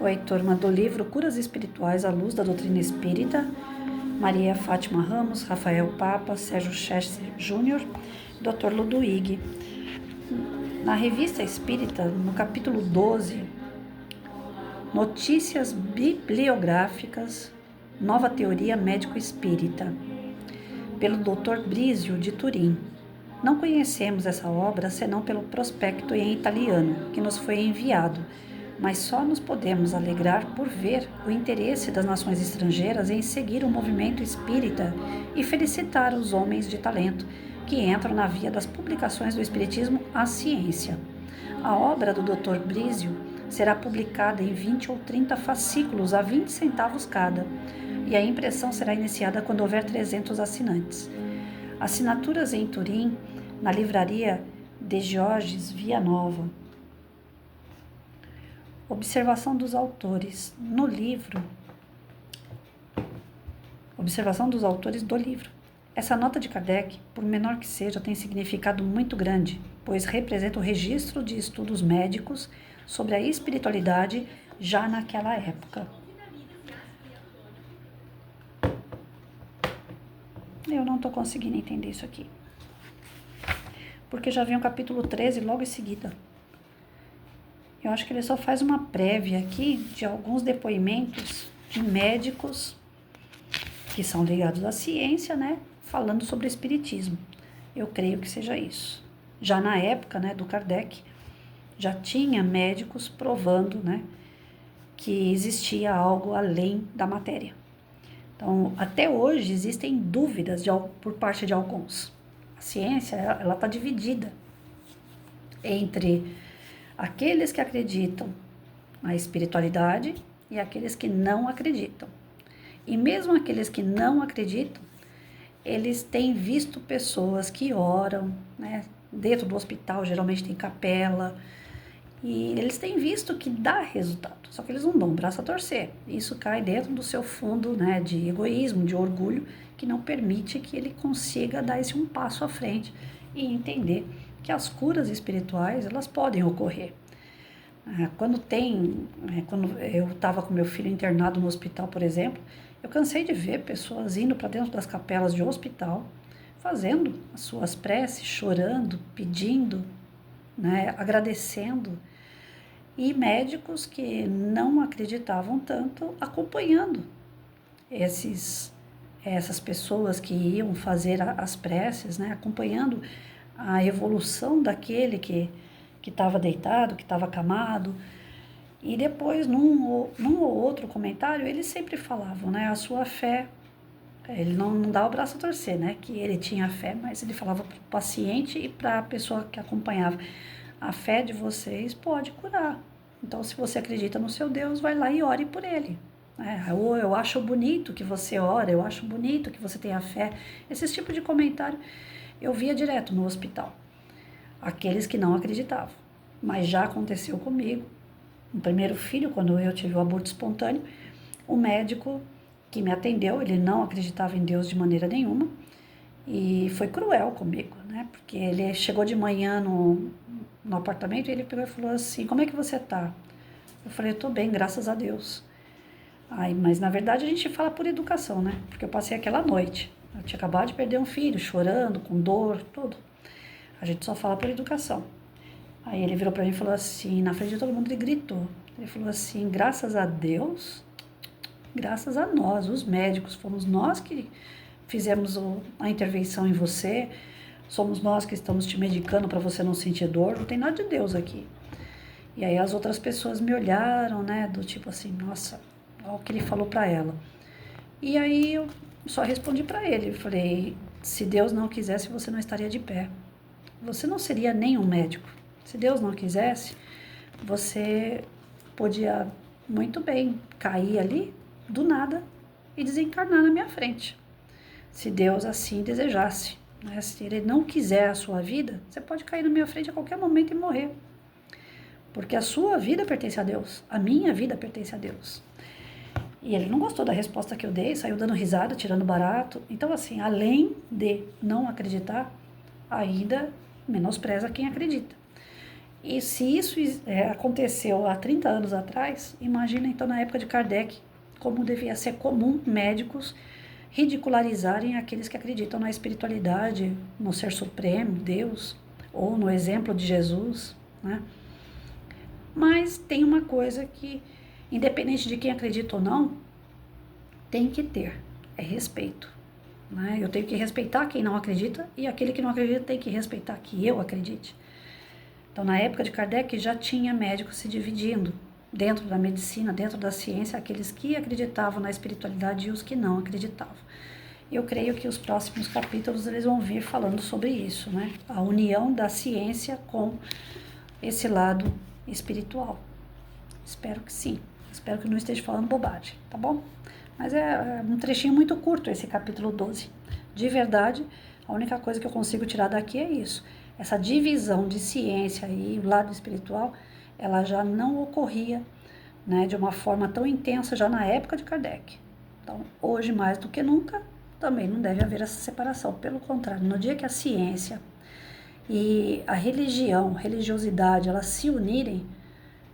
Oi, turma do livro Curas Espirituais à Luz da Doutrina Espírita, Maria Fátima Ramos, Rafael Papa, Sérgio Chester Júnior, Dr. Ludwig. Na Revista Espírita, no capítulo 12, Notícias Bibliográficas, Nova Teoria Médico-Espírita, pelo Dr. Brizio de Turim. Não conhecemos essa obra senão pelo prospecto em italiano, que nos foi enviado, mas só nos podemos alegrar por ver o interesse das nações estrangeiras em seguir o movimento espírita e felicitar os homens de talento que entram na via das publicações do Espiritismo à ciência. A obra do Dr. Brizio será publicada em 20 ou 30 fascículos a 20 centavos cada, e a impressão será iniciada quando houver 300 assinantes. Assinaturas em Turim, na livraria de Georges Vianova. Observação dos autores no livro. Observação dos autores do livro. Essa nota de Kardec, por menor que seja, tem significado muito grande, pois representa o registro de estudos médicos sobre a espiritualidade já naquela época. Eu não estou conseguindo entender isso aqui, porque já vem o capítulo 13 logo em seguida. Eu acho que ele só faz uma prévia aqui de alguns depoimentos de médicos que são ligados à ciência, né? Falando sobre o espiritismo. Eu creio que seja isso. Já na época, né, do Kardec, já tinha médicos provando, né, que existia algo além da matéria. Então, até hoje existem dúvidas por parte de alguns. A ciência, ela está dividida entre aqueles que acreditam na espiritualidade e aqueles que não acreditam. E mesmo aqueles que não acreditam, eles têm visto pessoas que oram, né? Dentro do hospital geralmente tem capela, e eles têm visto que dá resultado, só que eles não dão um braço a torcer. Isso cai dentro do seu fundo, né, de egoísmo, de orgulho, que não permite que ele consiga dar esse um passo à frente e entender que as curas espirituais, elas podem ocorrer. Quando eu estava com meu filho internado no hospital, por exemplo, eu cansei de ver pessoas indo para dentro das capelas de hospital, fazendo as suas preces, chorando, pedindo, né, agradecendo, e médicos que não acreditavam tanto acompanhando essas pessoas que iam fazer as preces, né, acompanhando a evolução daquele que estava deitado, que estava acamado. E depois, num ou outro comentário, eles sempre falavam, né, a sua fé. Ele não dava o braço a torcer, né, que ele tinha fé, mas ele falava para o paciente e para a pessoa que acompanhava: a fé de vocês pode curar. Então, se você acredita no seu Deus, vai lá e ore por ele. Eu acho bonito que você ora, eu acho bonito que você tenha fé. Esse tipo de comentário eu via direto no hospital. Aqueles que não acreditavam. Mas já aconteceu comigo. O primeiro filho, quando eu tive o aborto espontâneo, o médico que me atendeu, ele não acreditava em Deus de maneira nenhuma e foi cruel comigo, né? Porque ele chegou de manhã no apartamento e ele pegou e falou assim: como é que você tá? Eu falei: eu tô bem, graças a Deus. Mas na verdade a gente fala por educação, né? Porque eu passei aquela noite. Eu tinha acabado de perder um filho, chorando, com dor, tudo. A gente só fala por educação. Aí ele virou pra mim e falou assim, na frente de todo mundo, ele gritou. Ele falou assim: graças a Deus, graças a nós, os médicos, fomos nós que fizemos a intervenção em você, somos nós que estamos te medicando para você não sentir dor, não tem nada de Deus aqui. E aí as outras pessoas me olharam, né, do tipo assim: nossa, olha o que ele falou para ela. E aí eu só respondi para ele, eu falei: se Deus não quisesse, você não estaria de pé. Você não seria nenhum médico. Se Deus não quisesse, você podia muito bem cair ali, do nada, e desencarnar na minha frente. Se Deus assim desejasse, né? Se Ele não quiser a sua vida, você pode cair na minha frente a qualquer momento e morrer. Porque a sua vida pertence a Deus, a minha vida pertence a Deus. E ele não gostou da resposta que eu dei, saiu dando risada, tirando barato. Então, assim, além de não acreditar, ainda menospreza quem acredita. E se isso aconteceu há 30 anos atrás, imagina então na época de Kardec, como devia ser comum médicos ridicularizarem aqueles que acreditam na espiritualidade, no Ser Supremo, Deus, ou no exemplo de Jesus, né? Mas tem uma coisa que, independente de quem acredita ou não, tem que ter, é respeito. Né? Eu tenho que respeitar quem não acredita e aquele que não acredita tem que respeitar que eu acredite. Então, na época de Kardec, já tinha médicos se dividindo dentro da medicina, dentro da ciência, aqueles que acreditavam na espiritualidade e os que não acreditavam. Eu creio que os próximos capítulos eles vão vir falando sobre isso, né? A união da ciência com esse lado espiritual. Espero que sim. Espero que não esteja falando bobagem, tá bom? Mas é um trechinho muito curto esse capítulo 12. De verdade, a única coisa que eu consigo tirar daqui é isso. Essa divisão de ciência e o lado espiritual, ela já não ocorria, né, de uma forma tão intensa já na época de Kardec. Então, hoje mais do que nunca, também não deve haver essa separação. Pelo contrário, no dia que a ciência e a religião, religiosidade, elas se unirem,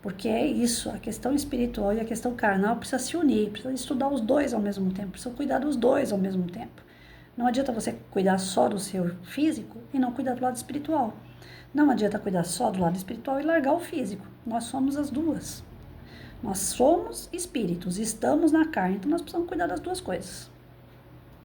porque é isso, a questão espiritual e a questão carnal precisa se unir, precisa estudar os dois ao mesmo tempo, precisa cuidar dos dois ao mesmo tempo. Não adianta você cuidar só do seu físico e não cuidar do lado espiritual. Não adianta cuidar só do lado espiritual e largar o físico. Nós somos as duas. Nós somos espíritos, estamos na carne, então nós precisamos cuidar das duas coisas.